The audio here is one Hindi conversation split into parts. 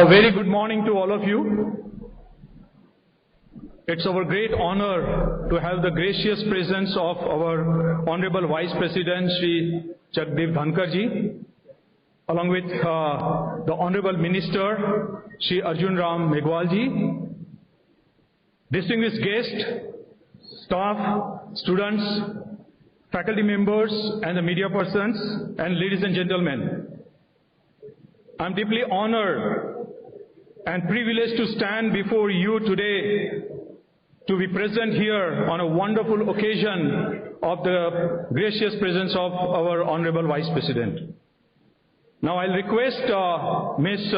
very good morning to all of you. It's our great honor to have the gracious presence of our Honorable Vice President, Shri Jagdeep Dhankar ji, along with the Honorable Minister, Shri Arjun Ram Meghwal ji, distinguished guests, staff, students, faculty members, and the media persons, and ladies and gentlemen. I'm deeply honored and privileged to stand before you today to be present here on a wonderful occasion of the gracious presence of our Honorable Vice President. Now I'll request Ms.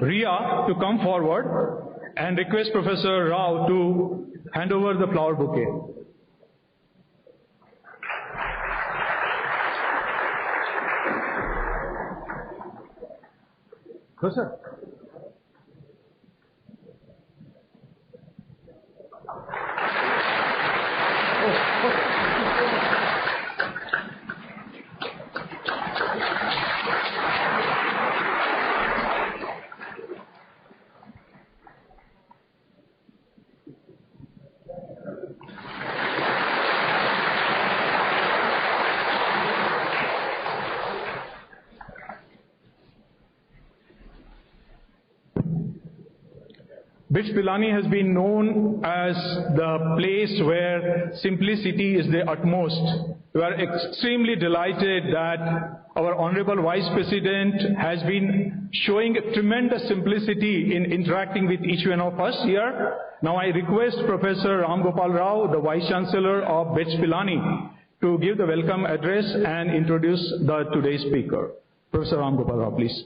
Ria to come forward and request Professor Rao to hand over the flower bouquet. Go, sir. BITS Pilani has been known as the place where simplicity is the utmost. We are extremely delighted that our Honorable Vice President has been showing tremendous simplicity in interacting with each one of us here. Now I request Professor Ram Gopal Rao, the Vice Chancellor of BITS Pilani, to give the welcome address and introduce today's speaker. Professor Ram Gopal Rao, please.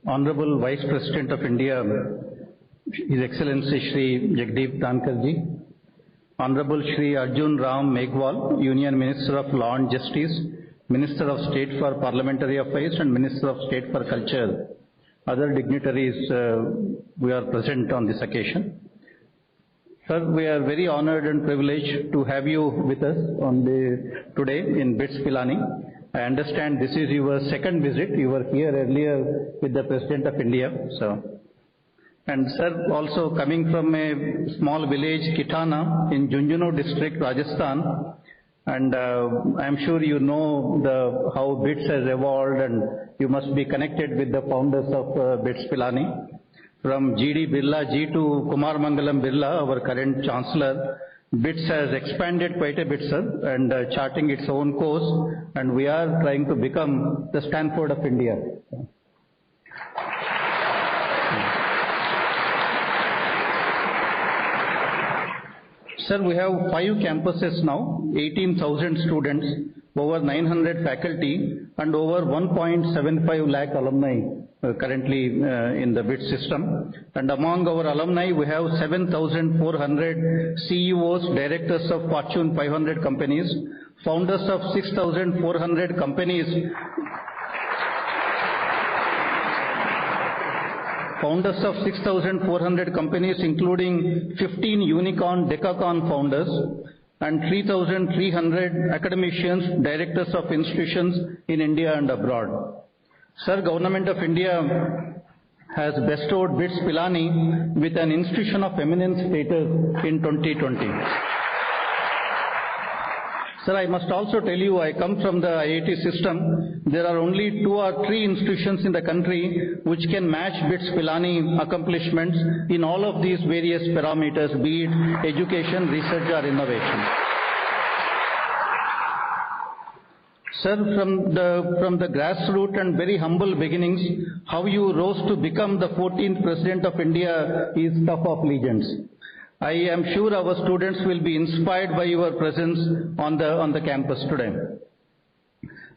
Honorable Vice President of India, His Excellency Shri Jagdeep Dhankar ji, Honorable Shri Arjun Ram Meghwal, Union Minister of Law and Justice, Minister of State for Parliamentary Affairs and Minister of State for Culture, other dignitaries we are present on this occasion. Sir, we are very honored and privileged to have you with us today in BITS Pilani. I understand this is your second visit. You were here earlier with the President of India. And sir, also coming from a small village, Kitana, in Junjunu district, Rajasthan, and I'm sure you know how BITS has evolved, and you must be connected with the founders of BITS Pilani. From G.D. Birla ji to Kumar Mangalam Birla, our current Chancellor, BITS has expanded quite a bit, sir, and charting its own course, and we are trying to become the Stanford of India. Sir, we have 5 campuses now, 18,000 students, over 900 faculty, and over 1.75 lakh alumni currently in the BITS system. And among our alumni, we have 7,400 CEOs, directors of Fortune 500 companies, founders of 6,400 companies, including 15 unicorn, decacorn founders, and 3,300 academicians, directors of institutions in India and abroad. Sir, Government of India has bestowed BITS Pilani with an institution of eminence status in 2020. Sir, I must also tell you, I come from the IIT system. There are only 2 or 3 institutions in the country which can match BITS Pilani accomplishments in all of these various parameters, be it education, research or innovation. Sir, from the grassroots and very humble beginnings, how you rose to become the 14th President of India is stuff of legends. I am sure our students will be inspired by your presence on the campus today.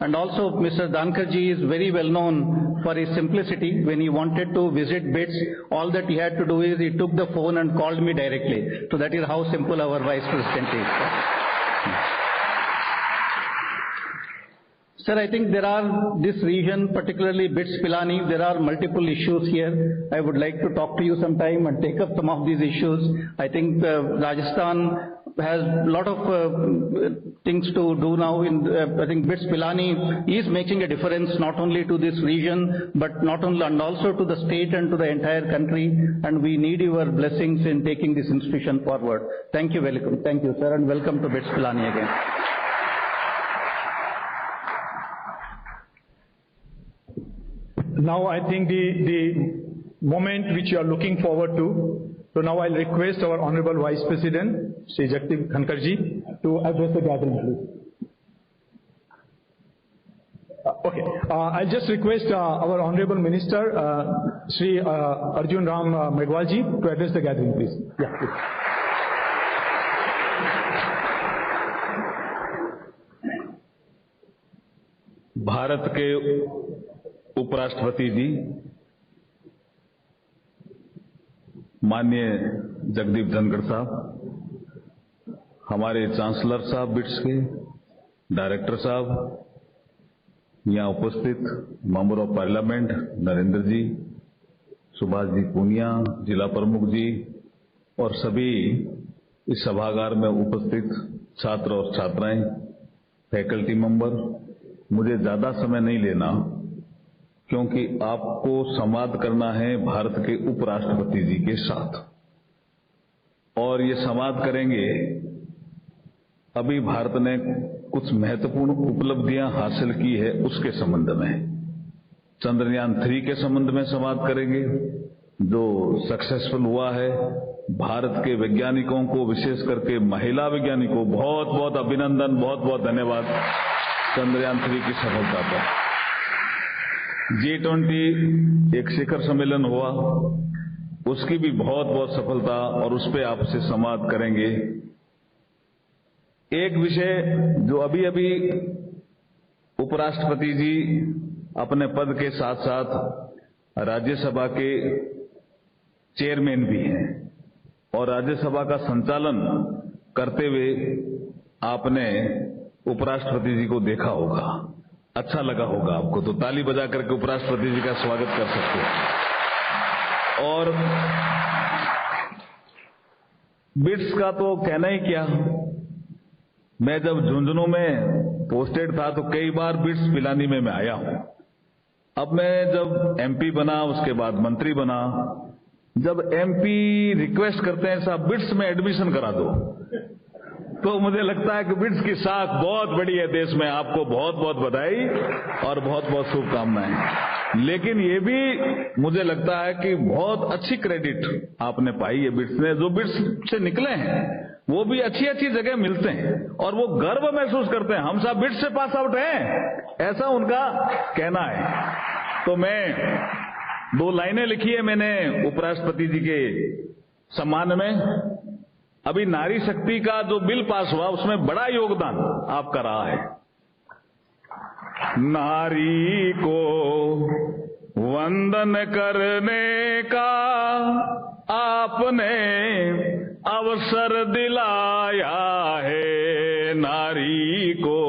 And also, Mr. Dhankar ji is very well known for his simplicity. When he wanted to visit BITS, all that he had to do is he took the phone and called me directly. So that is how simple our Vice President is. Sir, I think there are this region, particularly BITS Pilani, there are multiple issues here. I would like to talk to you sometime and take up some of these issues. I think Rajasthan has a lot of things to do now. I think BITS Pilani is making a difference not only to this region, but not only and also to the state and to the entire country. And we need your blessings in taking this institution forward. Thank you, welcome. Thank you, sir, and welcome to BITS Pilani again. Now I think the moment which you are looking forward to. So now I'll request our Honorable Vice President, Shri Jagdeep Dhankar ji, to address the gathering, please. Okay. I'll just request our Honorable Minister, Shri Arjun Ram Meghwal ji, to address the gathering, please. Yeah, please. Bharat के उपराष्ट्रपति जी, माननीय जगदीप धनखड़ साहब, हमारे चांसलर साहब बिट्स के, डायरेक्टर साहब, यहाँ उपस्थित मेंबर ऑफ पार्लियामेंट नरेंद्र जी, सुभाष जी पूनिया, जिला प्रमुख जी और सभी इस सभागार में उपस्थित छात्र और छात्राएं, फैकल्टी मेंबर, मुझे ज्यादा समय नहीं लेना क्योंकि आपको संवाद करना है भारत के उपराष्ट्रपति जी के साथ और ये संवाद करेंगे। अभी भारत ने कुछ महत्वपूर्ण उपलब्धियां हासिल की है उसके संबंध में, चंद्रयान 3 के संबंध में संवाद करेंगे जो सक्सेसफुल हुआ है। भारत के वैज्ञानिकों को, विशेष करके महिला वैज्ञानिकों, बहुत बहुत अभिनंदन, बहुत बहुत धन्यवाद चंद्रयान 3 की सफलता पर। G20 एक शिखर सम्मेलन हुआ, उसकी भी बहुत बहुत सफलता और उस पर आपसे संवाद करेंगे। एक विषय जो अभी अभी उपराष्ट्रपति जी अपने पद के साथ साथ राज्यसभा के चेयरमैन भी हैं और राज्यसभा का संचालन करते हुए आपने उपराष्ट्रपति जी को देखा होगा, अच्छा लगा होगा आपको, तो ताली बजा करके उपराष्ट्रपति जी का स्वागत कर सकते हैं। और बिट्स का तो कहना ही क्या, मैं जब झुंझुनू में पोस्टेड था तो कई बार बिट्स पिलानी में मैं आया हूं। अब मैं जब एमपी बना, उसके बाद मंत्री बना, जब एमपी रिक्वेस्ट करते हैं साहब बिट्स में एडमिशन करा दो, तो मुझे लगता है कि बिट्स की साख बहुत बड़ी है देश में। आपको बहुत बहुत बधाई और बहुत बहुत शुभकामनाएं। लेकिन ये भी मुझे लगता है कि बहुत अच्छी क्रेडिट आपने पाई है बिट्स ने। जो बिट्स से निकले हैं वो भी अच्छी अच्छी जगह मिलते हैं और वो गर्व महसूस करते हैं, हम सब बिट्स से पास आउट हैं, ऐसा उनका कहना है। तो मैं 2 लाइनें लिखी है मैंने उपराष्ट्रपति जी के सम्मान में। अभी नारी शक्ति का जो बिल पास हुआ उसमें बड़ा योगदान आपका रहा है। नारी को वंदन करने का आपने अवसर दिलाया है, नारी को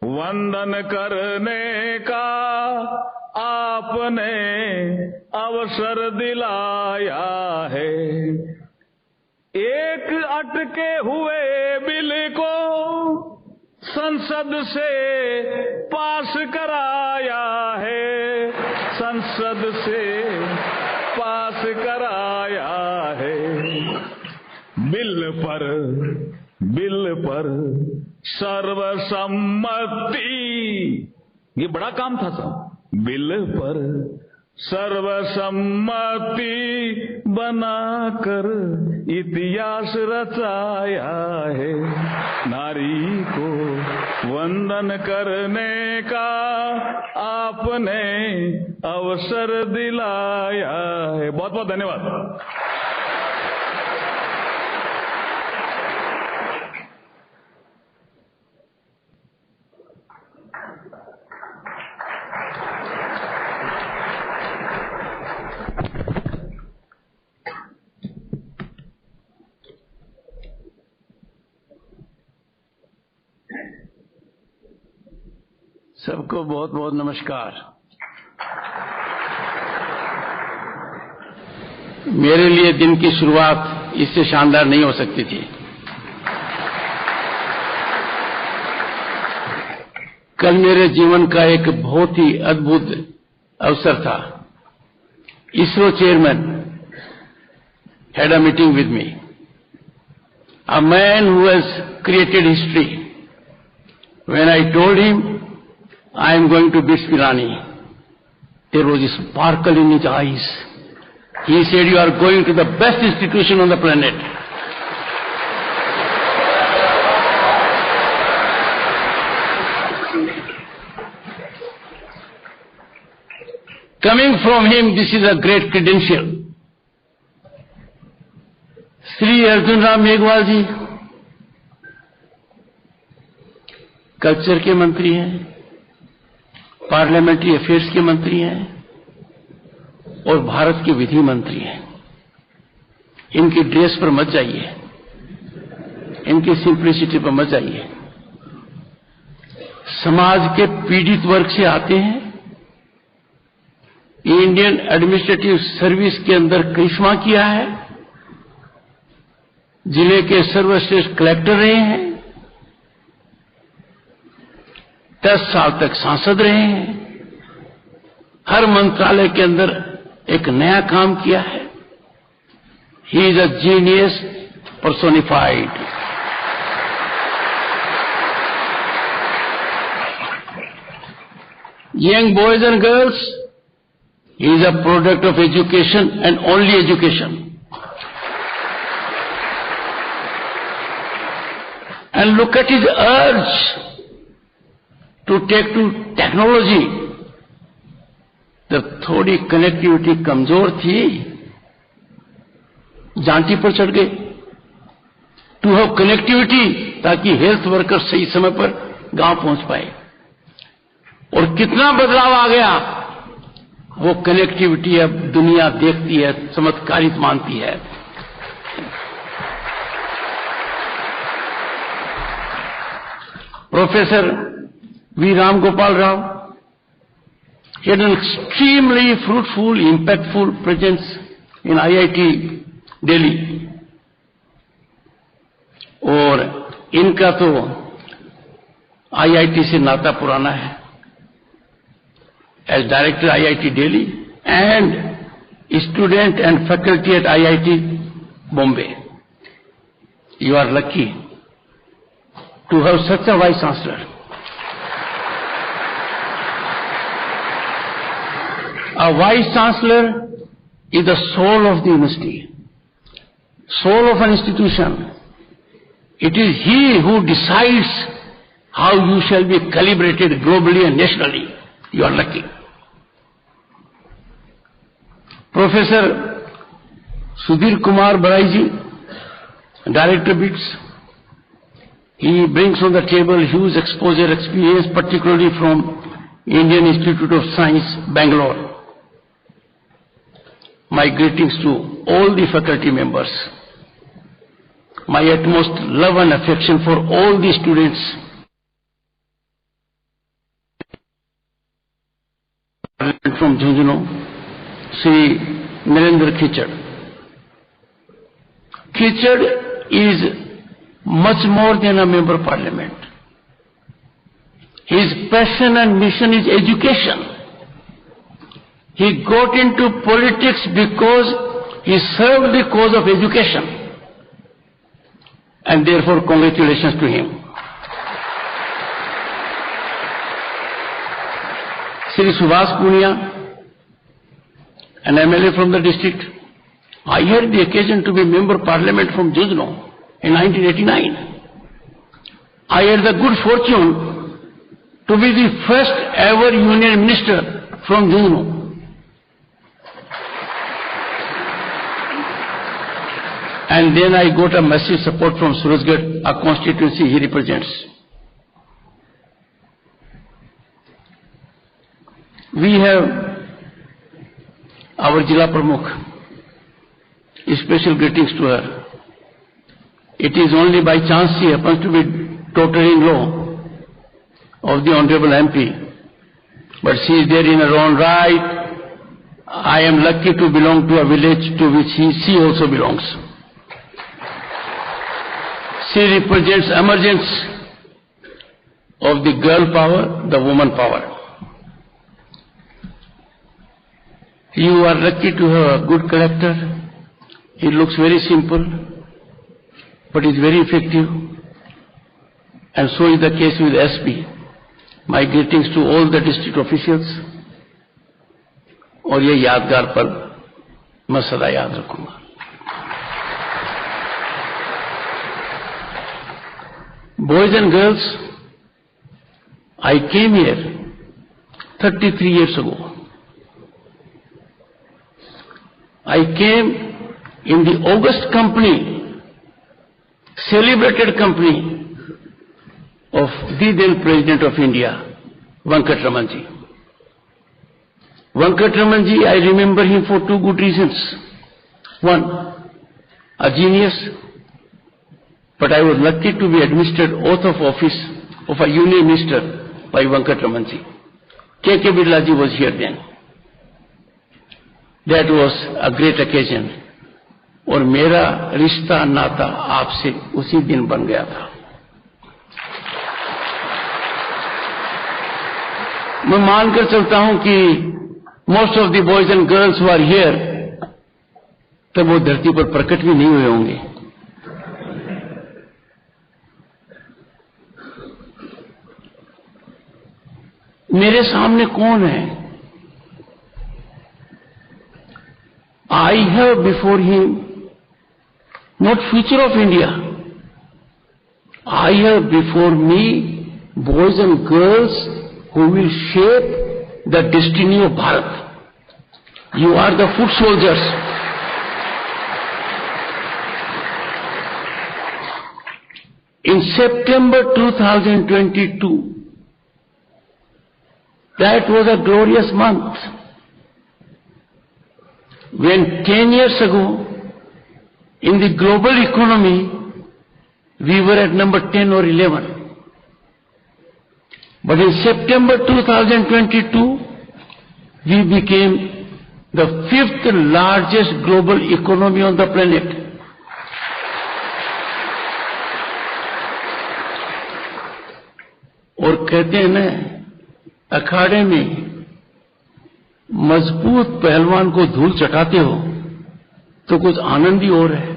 वंदन करने का आपने अवसर दिलाया है। एक अटके हुए बिल को संसद से पास कराया है, संसद से पास कराया है। बिल पर सर्वसम्मति, ये बड़ा काम था साहब। बिल पर सर्वसम्मति बनाकर इतिहास रचाया है। नारी को वंदन करने का आपने अवसर दिलाया है। बहुत बहुत धन्यवाद। सबको बहुत बहुत नमस्कार। मेरे लिए दिन की शुरुआत इससे शानदार नहीं हो सकती थी। कल मेरे जीवन का एक बहुत ही अद्भुत अवसर था। ISRO chairman had a meeting with me. A man who has created history. When I told him I am going to BITS Pilani, there was a sparkle in his eyes. He said, "You are going to the best institution on the planet." Coming from him, this is a great credential. Shri Arjun Ram Meghwal ji culture के मंत्री हैं, पार्लियामेंट्री अफेयर्स के मंत्री हैं और भारत के विधि मंत्री हैं। इनकी ड्रेस पर मत जाइए, इनकी सिंप्लिसिटी पर मत जाइए। समाज के पीड़ित वर्ग से आते हैं। इंडियन एडमिनिस्ट्रेटिव सर्विस के अंदर करिश्मा किया है। जिले के सर्वश्रेष्ठ कलेक्टर रहे हैं। 10 साल तक सांसद रहे हैं। हर मंत्रालय के अंदर एक नया काम किया है। He is a genius personified. Young boys and girls, he is a product of education and only education. And look at his urge to take to technology. जब थोड़ी कनेक्टिविटी कमजोर थी, जांटी पर चढ़ गए। टू हैव कनेक्टिविटी, ताकि हेल्थ वर्कर सही समय पर गांव पहुंच पाए। और कितना बदलाव आ गया। वो कनेक्टिविटी अब दुनिया देखती है, चमत्कारित मानती है। Professor V. Ram Gopal Rao, he had an extremely fruitful, impactful presence in IIT Delhi. और इनका तो IIT से नाता पुराना है। As director IIT Delhi and student and faculty at IIT Bombay. You are lucky to have such a vice chancellor. A vice chancellor is the soul of the university, soul of an institution. It is he who decides how you shall be calibrated globally and nationally. You are lucky. Professor Sudhir Kumar Baraiji, Director BITS, he brings on the table huge exposure experience, particularly from Indian Institute of Science, Bangalore. My greetings to all the faculty members. My utmost love and affection for all the students. From Jhunjhunu, Sri Narendra Khichad. Khichad is much more than a member of parliament. His passion and mission is education. He got into politics because he served the cause of education. And therefore, congratulations to him. Sri Subhas Punia, an MLA from the district. I had the occasion to be member of parliament from Jhunjhunu in 1989. I had the good fortune to be the first ever union minister from Jhunjhunu. And then I got a massive support from Surajgarh, a constituency he represents. We have our Jila Pramukh. Special greetings to her. It is only by chance she happens to be daughter-in-law of the Honorable MP but she is there in her own right. I am lucky to belong to a village to which she also belongs. She represents emergence of the girl power, the woman power. You are lucky to have a good character. He looks very simple, but is very effective. And so is the case with SP. My greetings to all the district officials. और ये यादगार पल मैं सदा याद रखूंगा. Boys and girls, I came here 33 years ago. I came in the August company, celebrated company of the then President of India, Venkat Ramanji. Venkat Ramanji, I remember him for two good reasons. One, a genius, but I was lucky to be administered oath of office of a union minister by Venkat Ramanji. K.K. Birlaji was here then. That was a great occasion. और मेरा रिश्ता नाता आपसे उसी दिन बन गया था. मैं मानकर चलता हूं कि most of the boys and girls who are here तब वो धरती पर प्रकट भी नहीं हुए होंगे. मेरे सामने कौन है? I have before him not future of India. I have before me boys and girls who will shape the destiny of Bharat. You are the foot soldiers. In September 2022, that was a glorious month. When 10 years ago, in the global economy, we were at number 10 or 11. But in September 2022, we became the 5th largest global economy on the planet. और कहते हैं ना, अखाड़े में मजबूत पहलवान को धूल चटाते हो तो कुछ आनंद ही और है.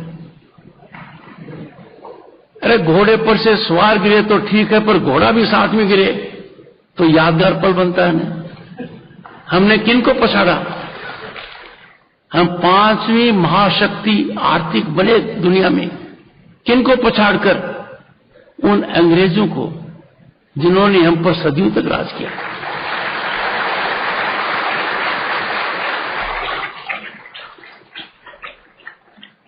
अरे घोड़े पर से सवार गिरे तो ठीक है, पर घोड़ा भी साथ में गिरे तो यादगार पल बनता है ना. हमने किनको पछाड़ा? हम 5वीं महाशक्ति आर्थिक बने दुनिया में. किनको पछाड़कर? उन अंग्रेजों को जिन्होंने हम पर सदियों तक राज किया.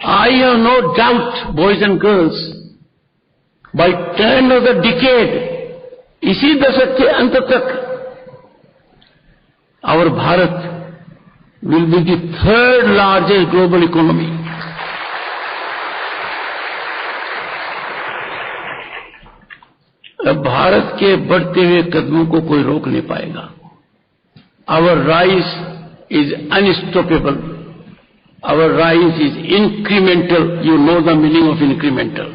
I have no doubt, boys and girls, by turn of the decade, इसी दशक के अंत तक, our Bharat will be the 3rd largest global economy. अब भारत के बढ़ते हुए कदमों को कोई रोक नहीं पाएगा. Our rise is unstoppable. Our rise is incremental. You know the meaning of incremental.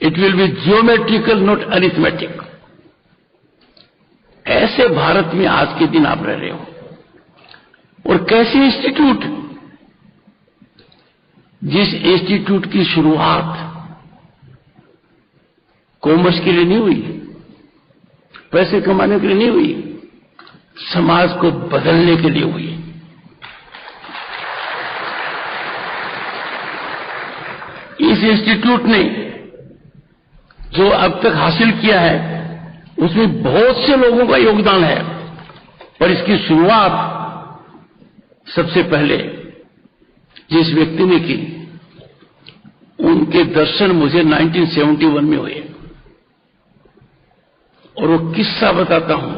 It will be geometrical, not arithmetic. ऐसे भारत में आज के दिन आप रह रहे हो. और कैसे इंस्टीट्यूट? जिस इंस्टीट्यूट की शुरुआत कॉमर्स के लिए नहीं हुई, पैसे कमाने के लिए नहीं हुई, समाज को बदलने के लिए हुई. इस इंस्टीट्यूट ने जो अब तक हासिल किया है उसमें बहुत से लोगों का योगदान है, पर इसकी शुरुआत सबसे पहले जिस व्यक्ति ने की, उनके दर्शन मुझे 1971 में हुए. और वो किस्सा बताता हूं.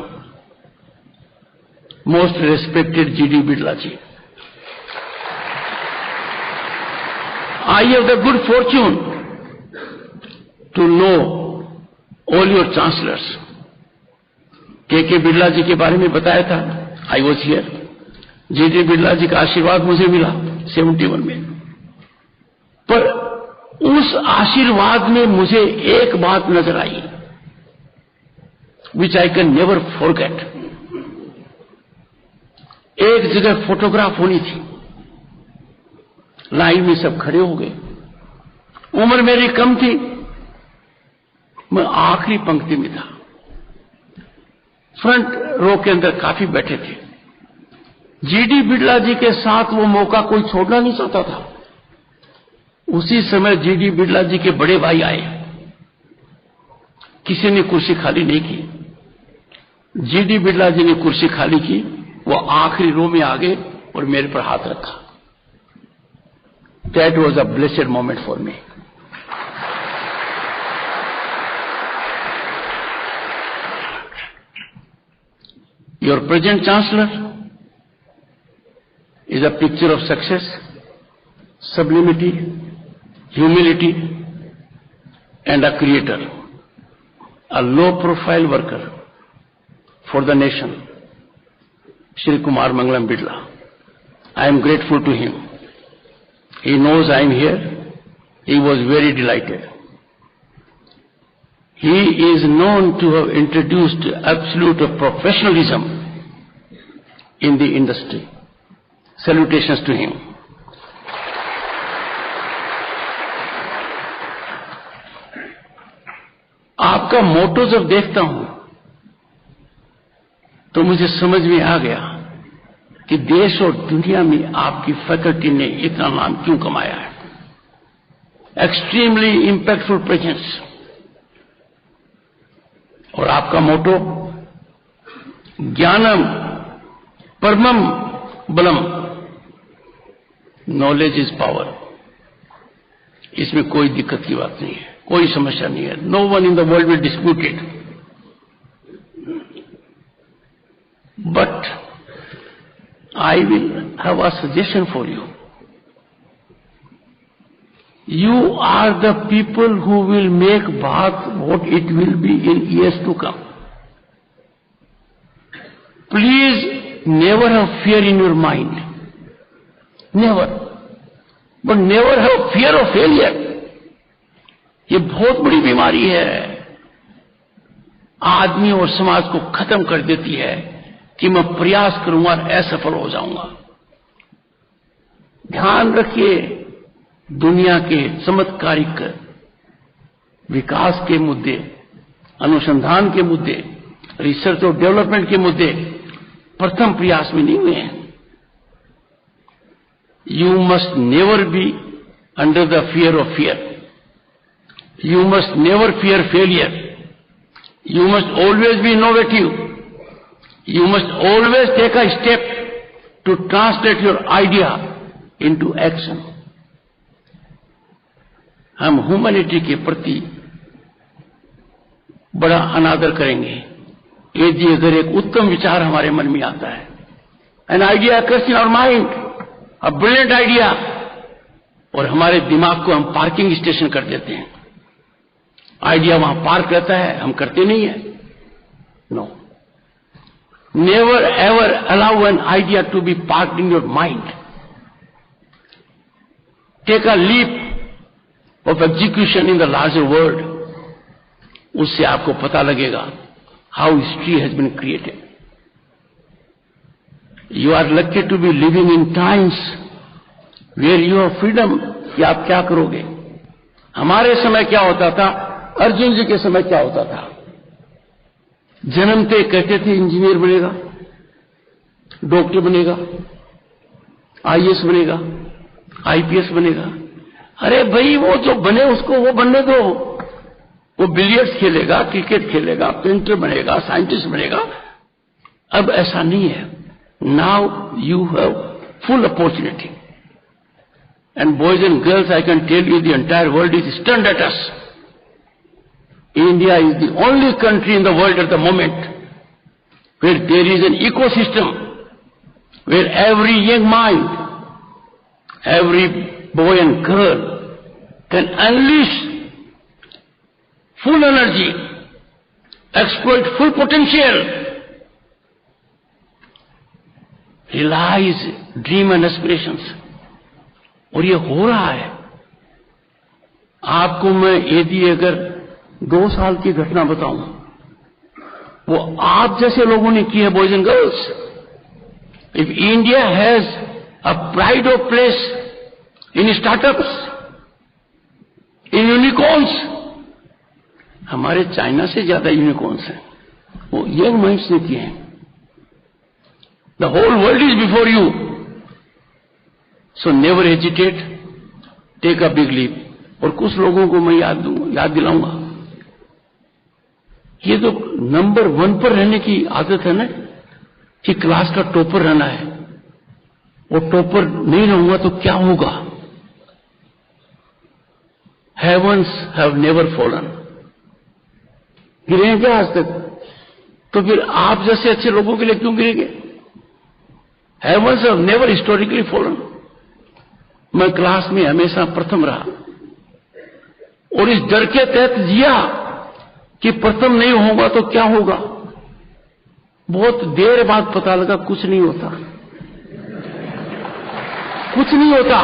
Most respected G D Birla ji, I have the good fortune to know all your chancellors, के बिरला जी के बारे में बताया था, आई वॉज हियर। जी बिरला जी का आशीर्वाद मुझे मिला 71 में, पर उस आशीर्वाद में मुझे एक बात नजर आई, विच आई कैन नेवर फॉरगेट। एक जगह फोटोग्राफ होनी थी, लाइन में सब खड़े हो गए, उम्र मेरी कम थी, मैं आखिरी पंक्ति में था, फ्रंट रो के अंदर काफी बैठे थे। जीडी बिरला जी के साथ वो मौका कोई छोड़ना नहीं चाहता था। उसी समय जीडी बिरला जी के बड़े भाई आए, किसी ने कुर्सी खाली नहीं की। जीडी बिरला जी ने कुर्सी खाली की, वो आखिरी रो में आ गए और मेरे पर हाथ रखा। That was a blessed moment for me. Your present Chancellor is a picture of success, sublimity, humility, and a creator, a low-profile worker for the nation, Shri Kumar Mangalam Birla. I am grateful to him. He knows I am here. He was very delighted. He is known to have introduced absolute professionalism in the industry. Salutations to him. आपका मोटो जब देखता हूं तो मुझे समझ में आ गया कि देश और दुनिया में आपकी फैकल्टी ने इतना नाम क्यों कमाया है। Extremely impactful presence. और आपका मोटो ज्ञानम परमम बलम, नॉलेज इज पावर। इसमें कोई दिक्कत की बात नहीं है, कोई समस्या नहीं है। No one in the world will dispute it. But I will have a suggestion for you. You are the people who will make Bharat what it will be in years to come. Please never have fear in your mind. Never. But never have fear of failure. ये बहुत बड़ी बीमारी है, आदमी और समाज को खत्म कर देती है कि मैं प्रयास करूंगा और असफल हो जाऊंगा। ध्यान रखिए, दुनिया के चमत्कारिक विकास के मुद्दे, अनुसंधान के मुद्दे, रिसर्च और डेवलपमेंट के मुद्दे प्रथम प्रयास में नहीं हुए हैं। You must never be under the fear of fear. You must never fear failure. You must always be innovative. You must always take a step to translate your idea into action. हम ह्यूमैनिटी के प्रति बड़ा अनादर करेंगे यदि अगर एक उत्तम विचार हमारे मन में आता है, an idea occurs in our mind, a brilliant idea, और हमारे दिमाग को हम पार्किंग स्टेशन कर देते हैं। आइडिया वहां पार्क रहता है, हम करते नहीं है। No, never ever allow an idea to be parked in your mind. Take a leap of execution in the larger world. उससे आपको पता लगेगा how history has been created. You are lucky to be living in times where you have freedom कि आप क्या करोगे। हमारे समय क्या होता था, अर्जुन जी के समय क्या होता था, जन्मते कहते थे इंजीनियर बनेगा, डॉक्टर बनेगा, आईएएस बनेगा, आईपीएस बनेगा। अरे भाई, वो जो बने उसको वो बनने दो। वो बिलियर्ड्स खेलेगा, क्रिकेट खेलेगा, पेंटर बनेगा, साइंटिस्ट बनेगा। अब ऐसा नहीं है। Now you have full opportunity, and boys and girls, I can tell you the entire world is stunned at us. India is the only country in the world at the moment where there is an ecosystem where every young mind, every boy and girl can unleash full energy, exploit full potential realise dream and aspirations, और ये हो रहा है। आपको मैं यदि अगर 2 साल की घटना बताऊं, वो आप जैसे लोगों ने की है, boys and girls. If India has a pride of place in startups, in unicorns, हमारे चाइना से ज्यादा यूनिकॉर्न्स हैं, वो यंग माइंड्स ने किए हैं। The whole world is before you, so never hesitate, take a big leap. और कुछ लोगों को मैं याद दिलाऊंगा, ये तो नंबर 1 पर रहने की आदत है ना, कि क्लास का टॉपर रहना है, वो टॉपर नहीं रहूंगा तो क्या होगा? हेवंस हैव नेवर फॉलन, गिरे हैं क्या आज तक? तो फिर आप जैसे अच्छे लोगों के लिए क्यों गिरेंगे? Heavens have never historically fallen. मैं क्लास में हमेशा प्रथम रहा, और इस डर के तहत जिया कि प्रथम नहीं होगा तो क्या होगा। बहुत देर बाद पता लगा कुछ नहीं होता, कुछ नहीं होता।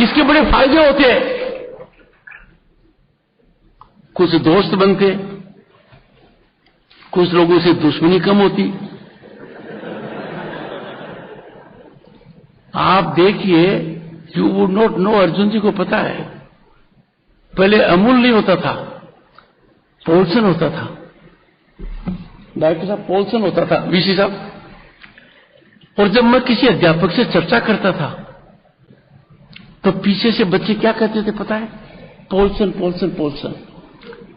इसके बड़े फायदे होते हैं, कुछ दोस्त बनते, कुछ लोगों से दुश्मनी कम होती। आप देखिए, you would not know, Arjun ji को पता है, पहले अमूल नहीं होता था, पोल्सन होता था। डॉक्टर साहब, पोल्सन होता था, वीसी साहब। और जब मैं किसी अध्यापक से चर्चा करता था तो पीछे से बच्चे क्या कहते थे पता है? Polson, Polson, Polson.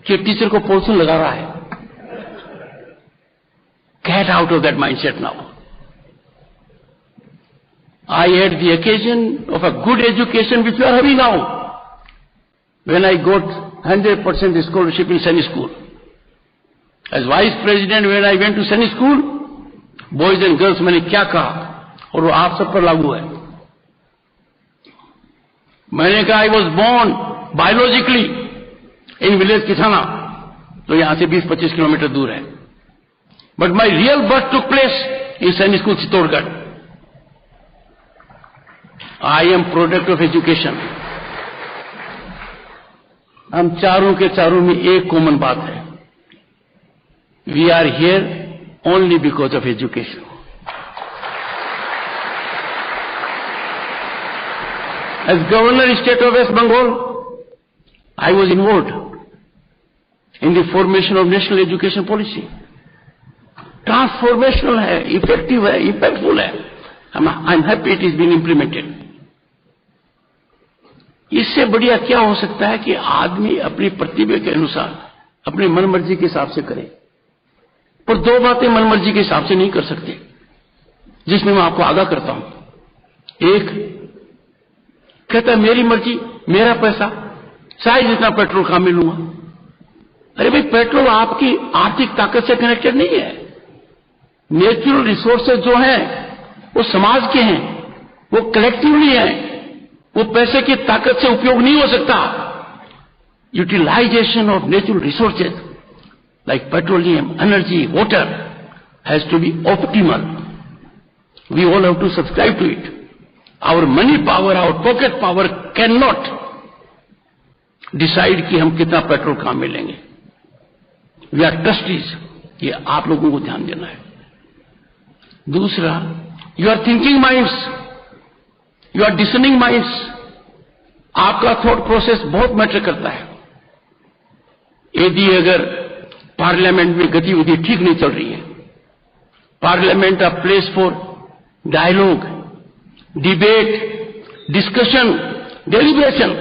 कि टीचर को पोल्सन लगा रहा है। Get out of that mindset now. I had the occasion of a good education which we are having now. When I got 100% scholarship in Sunny School. As Vice President, when I went to Sunny School, boys and girls, मैंने क्या कहा, और वो आप सब पर लागू है। मैंने कहा I was born biologically in village किसाना, तो यहां से 20-25 किलोमीटर दूर है। But my real birth took place in Sunny School, Chittorgarh. I am product of education. हम चारों के चारों में एक कॉमन बात है, we are here only because of education. As Governor State of West Bengal, I was involved in the formation of National Education Policy. Transformational है, effective है, impactful है. I'm happy it is being implemented. इससे बढ़िया क्या हो सकता है कि आदमी अपनी प्रतिभा के अनुसार अपनी मनमर्जी के हिसाब से करे। पर 2 बातें मनमर्जी के हिसाब से नहीं कर सकते, जिसमें मैं आपको आगाह करता हूं। एक कहता है मेरी मर्जी, मेरा पैसा, चाहे जितना पेट्रोल खा मिलूंगा। अरे भाई, पेट्रोल आपकी आर्थिक ताकत से कनेक्टेड नहीं है। नेचुरल रिसोर्सेज जो हैं वो समाज के हैं, वो कलेक्टिवली हैं, वो पैसे की ताकत से उपयोग नहीं हो सकता। Utilisation of natural resources like petroleum, energy, water has to be optimal. We all have to subscribe to it. Our money power, our pocket power can not decide कि हम कितना पेट्रोल कहां मिलेंगे। वी आर ट्रस्टीज, ये आप लोगों को ध्यान देना है। दूसरा, you are thinking minds, you are discerning minds. आपका थॉट प्रोसेस बहुत मैटर करता है। यदि अगर पार्लियामेंट में गतिविधि ठीक नहीं चल रही है, parliament a place for dialogue, debate, discussion, deliberation,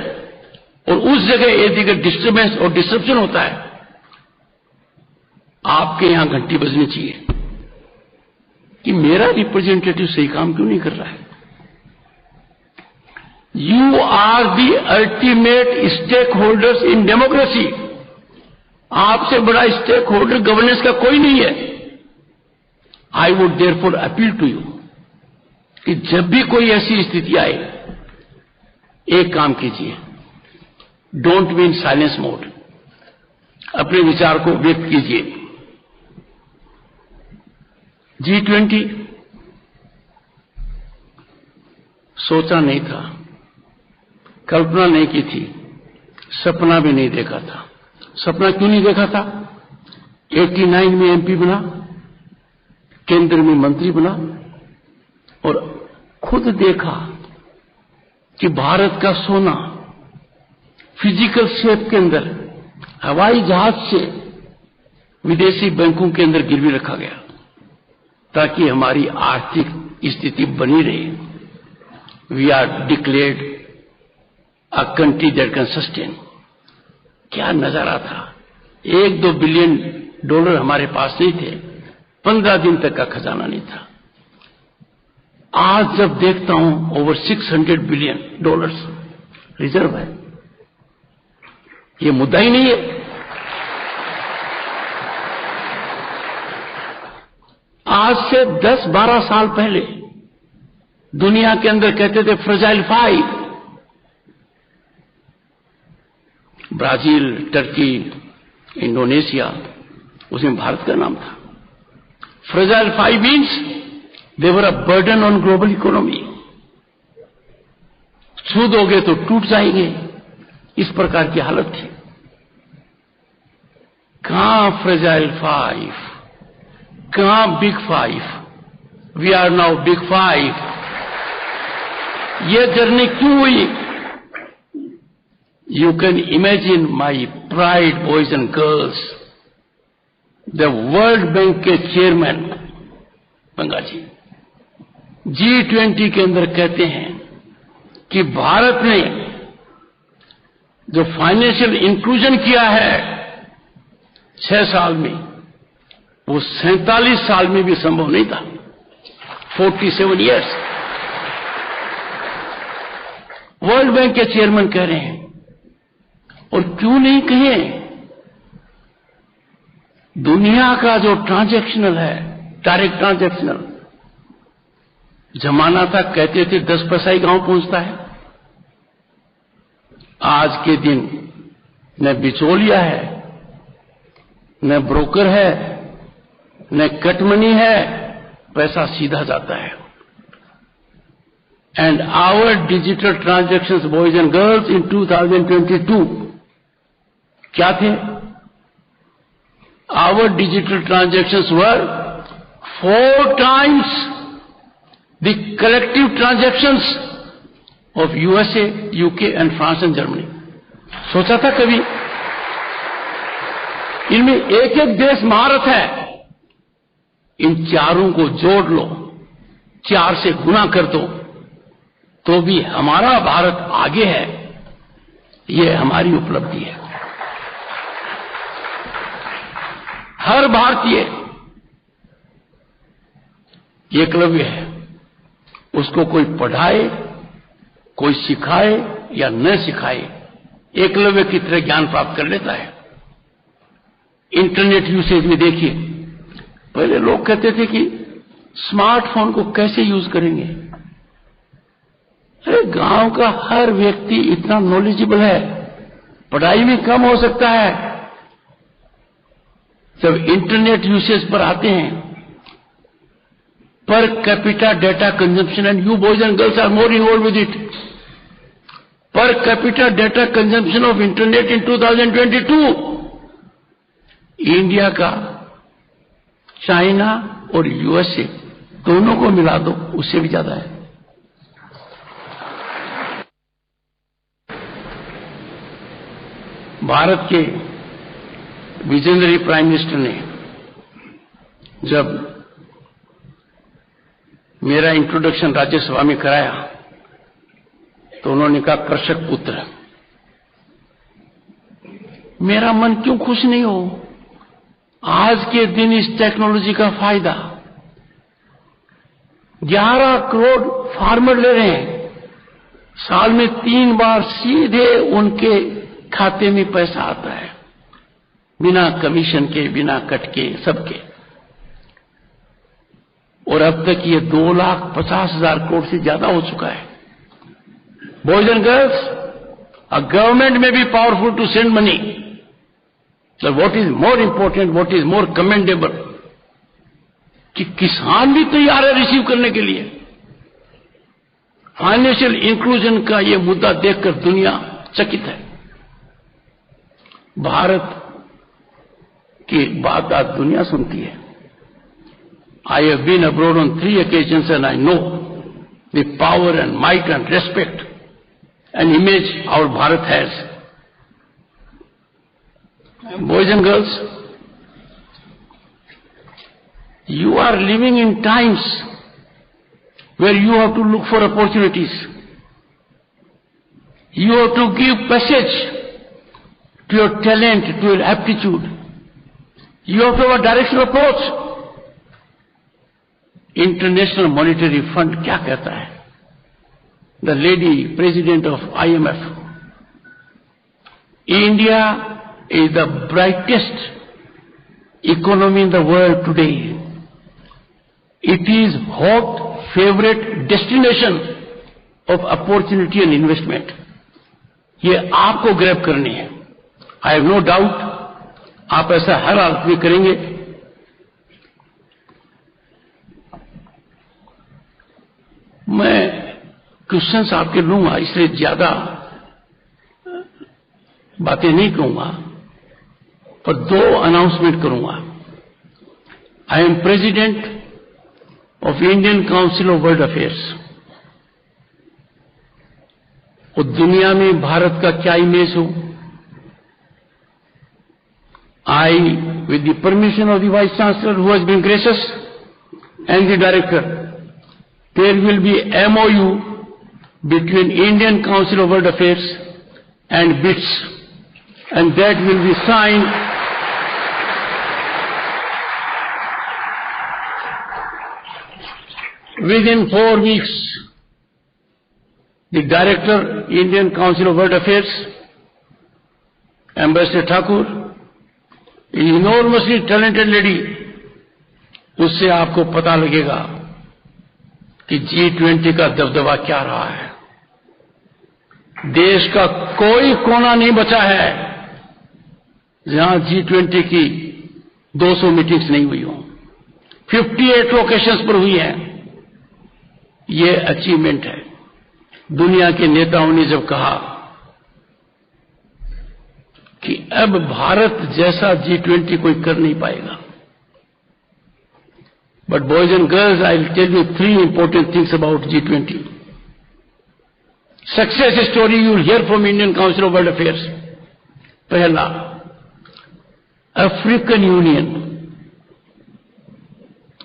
और उस जगह यदि अगर डिस्टर्बेंस और डिस्ट्रप्शन होता है, आपके यहां घंटी बजनी चाहिए कि मेरा रिप्रेजेंटेटिव सही काम क्यों नहीं कर रहा है। You are the ultimate stakeholders in democracy. आपसे बड़ा स्टेक होल्डर गवर्नेंस का कोई नहीं है। I would therefore appeal to you कि जब भी कोई ऐसी स्थिति आए, एक काम कीजिए, don't be in silence mode. अपने विचार को व्यक्त कीजिए। G20 सोचा नहीं था, कल्पना नहीं की थी, सपना भी नहीं देखा था। सपना क्यों नहीं देखा था? 89 में एमपी बना, केंद्र में मंत्री बना और खुद देखा कि भारत का सोना फिजिकल शेप के अंदर हवाई जहाज से विदेशी बैंकों के अंदर गिरवी रखा गया ताकि हमारी आर्थिक स्थिति बनी रहे। We are declared a country that can sustain. क्या नजारा था! 1-2 बिलियन डॉलर हमारे पास नहीं थे, 15 दिन तक का खजाना नहीं था। आज जब देखता हूं ओवर 600 बिलियन डॉलर्स रिजर्व है, ये मुद्दा ही नहीं है। आज से 10-12 साल पहले दुनिया के अंदर कहते थे फ्रेजाइल 5। ब्राजील, टर्की, इंडोनेशिया, उसमें भारत का नाम था। Fragile 5 means they were a burden on global economy. छू दोगे तो टूट जाएंगे, इस प्रकार की हालत थी। कहां फ्रेजाइल 5, कहां big 5? We are now big 5। ये जर्नी क्यों हुई? You can imagine my pride, boys and girls. The World Bank के चेयरमैन गंगा जी G20 के अंदर कहते हैं कि भारत ने जो फाइनेंशियल इंक्लूजन किया है 6 साल में, वो 47 साल में भी संभव नहीं था। 47 years। वर्ल्ड बैंक के चेयरमैन कह रहे हैं। और क्यों नहीं कहें? दुनिया का जो ट्रांजैक्शनल है, डायरेक्ट ट्रांजैक्शनल, जमाना था कहते थे 10 पैसा ही गांव पहुंचता है। आज के दिन न बिचौलिया है, न ब्रोकर है, न कटमनी है, पैसा सीधा जाता है। And our digital transactions, boys and girls, in 2022 क्या थे? Our digital transactions were 4 times the collective transactions of USA, UK and France and Germany। सोचा था कभी? इनमें एक-एक देश महारत है। इन चारों को जोड़ लो, 4 से गुना कर दो, तो भी हमारा भारत आगे है। ये हमारी उपलब्धि है। हर भारतीय एकलव्य है। उसको कोई पढ़ाए, कोई सिखाए या न सिखाए, एकलव्य की तरह ज्ञान प्राप्त कर लेता है। इंटरनेट यूसेज में देखिए, पहले लोग कहते थे कि स्मार्टफोन को कैसे यूज करेंगे। अरे गांव का हर व्यक्ति इतना नॉलेजेबल है, पढ़ाई में कम हो सकता है। जब इंटरनेट यूसेज पर आते हैं, per capita data consumption, and you boys and girls are more involve with it, per capita data consumption of internet in 2022 India का चाइना और यूएसए दोनों को मिला दो, उससे भी ज्यादा है। भारत के विजनरी प्राइम मिनिस्टर ने जब मेरा इंट्रोडक्शन राज्यसभा में कराया तो उन्होंने कहा कृषक पुत्र। मेरा मन क्यों खुश नहीं हो? आज के दिन इस टेक्नोलॉजी का फायदा 11 करोड़ फार्मर ले रहे हैं। साल में 3 बार सीधे उनके खाते में पैसा आता है, बिना कमीशन के, बिना कट के, सबके। और अब तक ये 2,50,000 करोड़ से ज्यादा हो चुका है। Boys and girls, a government में be powerful to send money, so what is more important, what is more commendable, कि किसान भी तैयार है रिसीव करने के लिए। फाइनेंशियल इंक्लूजन का ये मुद्दा देखकर दुनिया चकित है। भारत की बात आज दुनिया सुनती है। I have been abroad on 3 occasions and I know the power and might and respect and image our Bharat has. Boys and girls, you are living in times where you have to look for opportunities. You have to give passage to your talent, to your aptitude. You have to have a directional approach. International Monetary Fund क्या कहता है? The lady president of IMF. India is the brightest economy in the world today. It is hot favorite destination of opportunity and investment. ये आपको ग्रैब करनी है। I have no doubt आप ऐसा हर हालत में करेंगे। मैं क्वेश्चंस आपके लूंगा, इसलिए ज्यादा बातें नहीं कहूंगा, पर 2 अनाउंसमेंट करूंगा। I am president of Indian council of world affairs. और दुनिया में भारत का क्या इमेज हो, I with the permission of the vice chancellor who has been gracious and the director, there will be MOU between Indian Council of World Affairs and BITS, and that will be signed within 4 weeks. The Director, Indian Council of World Affairs, Ambassador Thakur, is enormously talented lady. उससे आपको पता लगेगा कि G20 का दबदबा क्या रहा है। देश का कोई कोना नहीं बचा है जहां G20 की 200 मीटिंग्स नहीं हुई हो। 58 लोकेशंस पर हुई है। ये अचीवमेंट है। दुनिया के नेताओं ने जब कहा कि अब भारत जैसा G20 कोई कर नहीं पाएगा। But boys and girls, I'll tell you 3 important things about G20. Success story you will hear from Indian Council of World Affairs. पहला, African Union.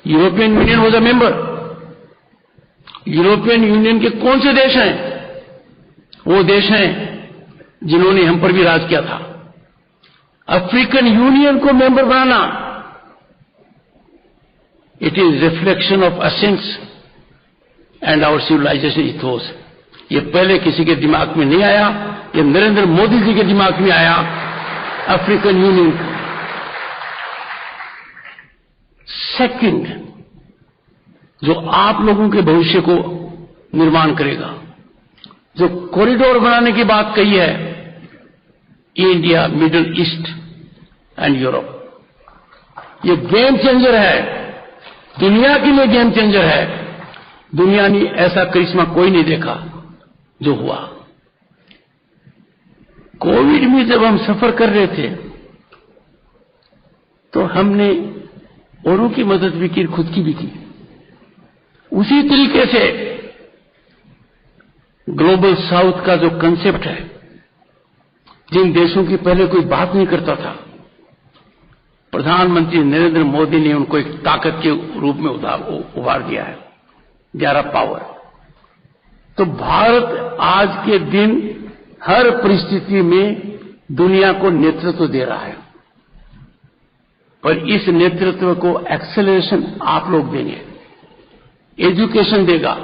European Union was a member. European Union के कौन से देश हैं? वो देश हैं जिन्होंने हम पर भी राज किया था। अफ्रीकन यूनियन को member banana, it is reflection of essence and our civilization ethos. ये पहले किसी के दिमाग में नहीं आया, ये नरेंद्र मोदी जी के दिमाग में आया। African union. सेकंड, जो आप लोगों के भविष्य को निर्माण करेगा, जो कॉरिडोर बनाने की बात कही है, India, middle east and Europe, ये गेम चेंजर है। दुनिया के लिए गेम चेंजर है। दुनिया ने ऐसा करिश्मा कोई नहीं देखा जो हुआ। कोविड में जब हम सफर कर रहे थे तो हमने औरों की मदद भी की, खुद की भी की। उसी तरीके से ग्लोबल साउथ का जो कंसेप्ट है, जिन देशों की पहले कोई बात नहीं करता था, प्रधानमंत्री नरेंद्र मोदी ने उनको एक ताकत के रूप में उभार दिया है। 11 पावर। तो भारत आज के दिन हर परिस्थिति में दुनिया को नेतृत्व दे रहा है, पर इस नेतृत्व को एक्सेलरेशन आप लोग देंगे। एजुकेशन देगा।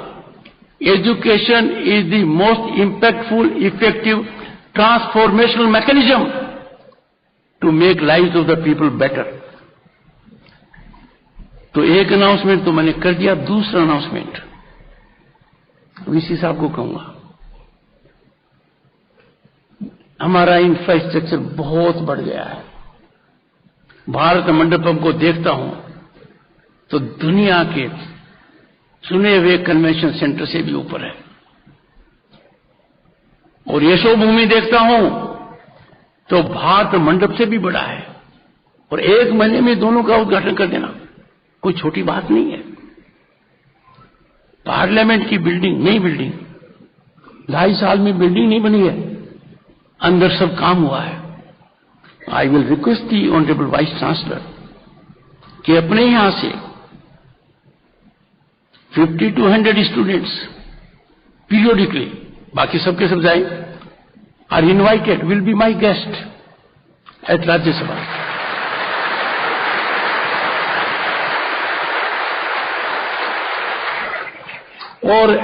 Education is the most impactful, effective, transformational mechanism to make lives of the people better. तो एक अनाउंसमेंट तो मैंने कर दिया। दूसरा अनाउंसमेंट वीसी साहब को कहूंगा, हमारा इंफ्रास्ट्रक्चर बहुत बढ़ गया है। भारत मंडपम को देखता हूं तो दुनिया के चुने हुए कन्वेंशन सेंटर से भी ऊपर है। और यशोभूमि देखता हूं तो भारत मंडप से भी बड़ा है, और 1 महीने में दोनों का उद्घाटन कर देना कोई छोटी बात नहीं है। पार्लियामेंट की बिल्डिंग, नई बिल्डिंग, 2.5 साल में बिल्डिंग नहीं बनी है, अंदर सब काम हुआ है। I will request the honourable vice chancellor कि अपने यहां से 50 to 100 स्टूडेंट्स पीरियोडिकली, बाकी सबके सब जाए, are invited, will be my guest at Rajya Sabha. और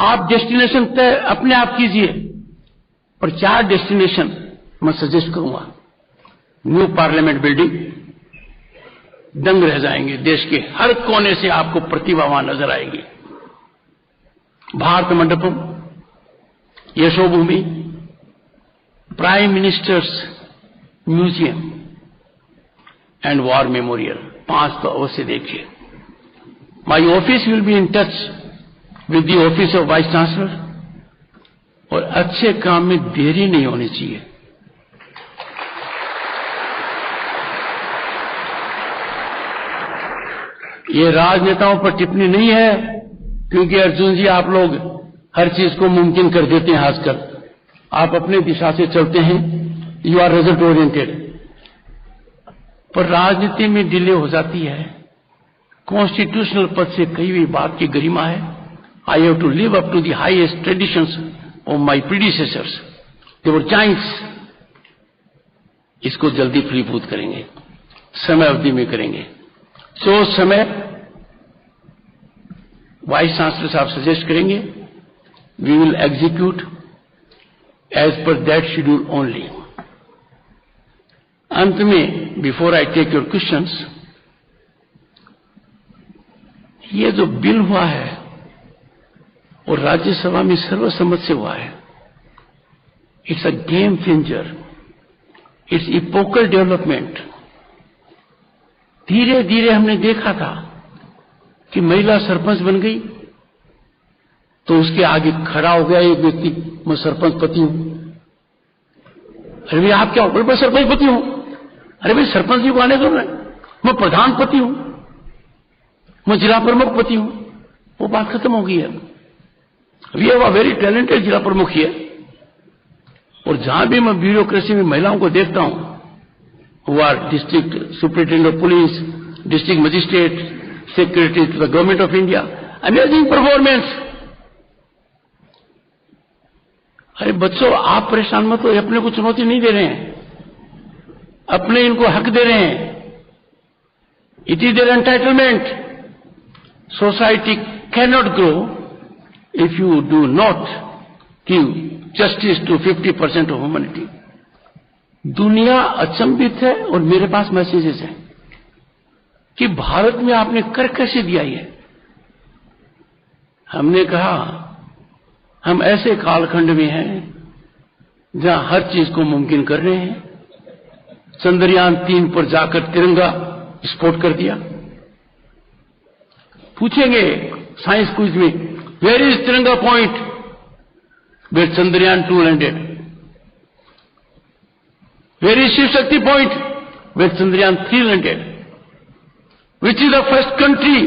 आप डेस्टिनेशन तय अपने आप कीजिए, पर 4 डेस्टिनेशन मैं सजेस्ट करूंगा। न्यू पार्लियामेंट बिल्डिंग, दंग रह जाएंगे, देश के हर कोने से आपको प्रतिभा वहां नजर आएगी। Bharat Mandapam, Yashobhoomi, prime ministers museum and war memorial, 5 तो अवश्य देखिए। My office will be in touch with the office of vice chancellor, और अच्छे काम में देरी नहीं होनी चाहिए। ये राजनेताओं पर टिप्पणी नहीं है, क्योंकि अर्जुन जी आप लोग हर चीज को मुमकिन कर देते हैं, खासकर आप अपने दिशा से चलते हैं, यू आर रिजल्ट ओरिएंटेड। पर राजनीति में डिले हो जाती है। कॉन्स्टिट्यूशनल पद से कही हुई बात की गरिमा है। I have to live up to the highest traditions of my predecessors, they were giants. इसको जल्दी फलीभूत करेंगे, समय अवधि में करेंगे। जो समय वाइस चांसलर साहब सजेस्ट करेंगे, we will execute as per that schedule only. अंत में, before I take your questions, ये जो बिल हुआ है और राज्यसभा में सर्वसम्मत से हुआ है, it's a game changer, it's epochal development. धीरे धीरे हमने देखा था कि महिला सरपंच बन गई तो उसके आगे खड़ा हो गया एक व्यक्ति, मैं सरपंच पति हूं। अरे भाई आप क्या हो? मैं सरपंच पति हूं। अरे भाई सरपंच जी को आने दो ना, मैं प्रधान पति हूं, मैं जिला प्रमुख पति हूं। वो बात खत्म हो गई है। We have a very talented जिला प्रमुख है। और जहां भी मैं ब्यूरोक्रेसी में महिलाओं को देखता हूं, who are district superintendent of police, district magistrate, secretary to the government of India, amazing performance. अरे बच्चों आप परेशान मत हो, अपने को चुनौती नहीं दे रहे हैं, अपने इनको हक दे रहे हैं। It is their entitlement. Society cannot grow if you do not give justice to 50% of humanity. दुनिया अचंभित है और मेरे पास मैसेजेस हैं कि भारत में आपने कर कैसे दिया ये। हमने कहा हम ऐसे कालखंड में हैं जहां हर चीज को मुमकिन कर रहे हैं। चंद्रयान 3 पर जाकर तिरंगा स्फोट कर दिया। पूछेंगे साइंस क्विज में, where is Tiranga point where Chandrayaan 2 landed? Where is Shiv Shakti point where Chandrayaan 3 landed? Which is the first country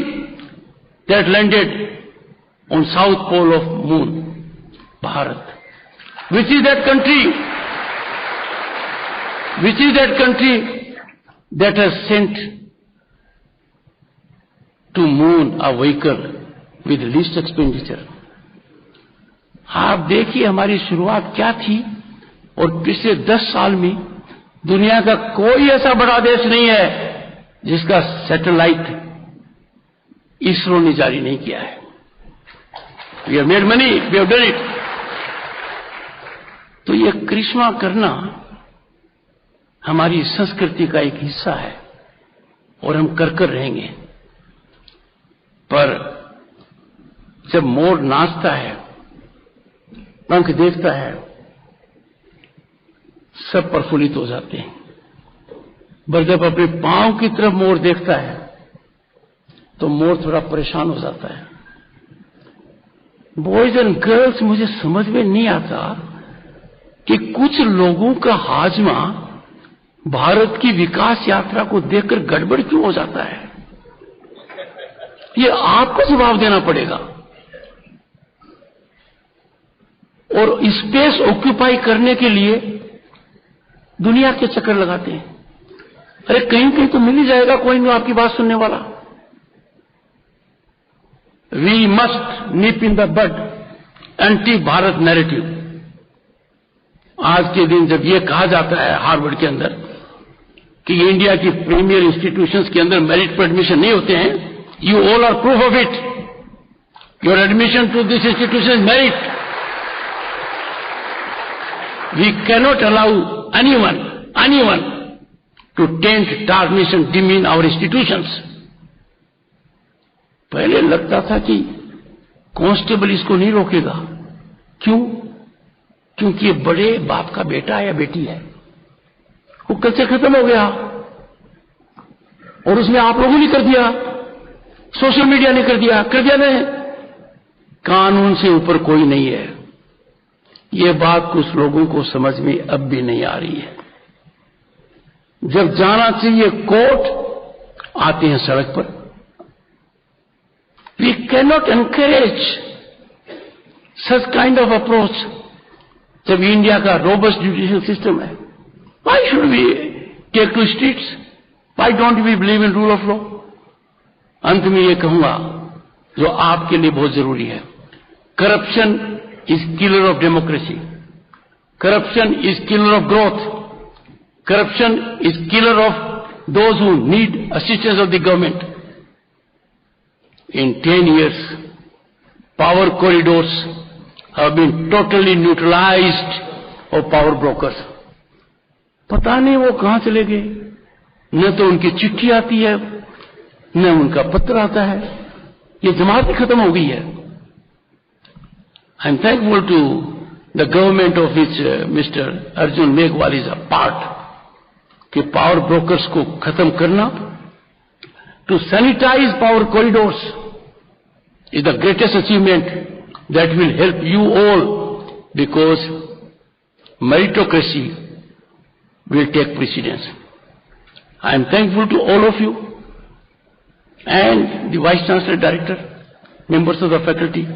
that landed on south pole of moon? Bharat. Which is that country? Which is that country that has sent to moon a vehicle with least expenditure? आप देखिए हमारी शुरुआत क्या थी, और पिछले 10 साल में दुनिया का कोई ऐसा बड़ा देश नहीं है जिसका सैटेलाइट इसरो ने जारी नहीं किया है। We have made money, we have done it. तो ये करिश्मा करना हमारी संस्कृति का एक हिस्सा है और हम कर रहेंगे। पर जब मोर नाचता है, पंख देखता है, सब प्रफुल्लित हो जाते हैं। पर जब अपने पांव की तरफ मोर देखता है तो मोर थोड़ा परेशान हो जाता है। बॉयज एंड गर्ल्स, मुझे समझ में नहीं आता कि कुछ लोगों का हाजमा भारत की विकास यात्रा को देखकर गड़बड़ क्यों हो जाता है। ये आपको जवाब देना पड़ेगा। और स्पेस ऑक्यूपाई करने के लिए दुनिया के चक्कर लगाते हैं। अरे कहीं कहीं तो मिल ही जाएगा कोई नहीं आपकी बात सुनने वाला। We must nip in the bud anti Bharat narrative. आज के दिन जब यह कहा जाता है हार्वर्ड के अंदर कि इंडिया की प्रीमियर इंस्टीट्यूशंस के अंदर मेरिट पर एडमिशन नहीं होते हैं, you all are proof of it. Your admission to this institution is merit. We cannot allow anyone to taint, tarnish and demean our institutions. पहले लगता था कि कांस्टेबल इसको नहीं रोकेगा। क्यों? क्योंकि ये बड़े बाप का बेटा या बेटी है। वो कल्चर खत्म हो गया और उसमें आप लोगों ने कर दिया, सोशल मीडिया ने कर दिया नहीं। कानून से ऊपर कोई नहीं है। ये बात कुछ लोगों को समझ में अब भी नहीं आ रही है। जब जाना चाहिए कोर्ट, आते हैं सड़क पर। We cannot encourage such kind of approach जब इंडिया का रोबस्ट जुडिशियल सिस्टम है। Why should we take to streets? Why don't we believe in rule of law? अंत में ये कहूंगा जो आपके लिए बहुत जरूरी है। Corruption is killer of democracy. Corruption is killer of growth. Corruption is killer of those who need assistance of the government. In 10 years, power corridors have been totally neutralized of power brokers. पता नहीं वो कहां चले गए। न तो उनकी चिट्ठी आती है, न उनका पत्र आता है। ये जमात ही खत्म हो गई है। I am thankful to the government of which Mr. Arjun Meghwal is a part कि पावर ब्रोकर्स को खत्म करना, to sanitize power corridors is the greatest achievement that will help you all because meritocracy will take precedence. I am thankful to all of you and the Vice Chancellor Director, members of the faculty,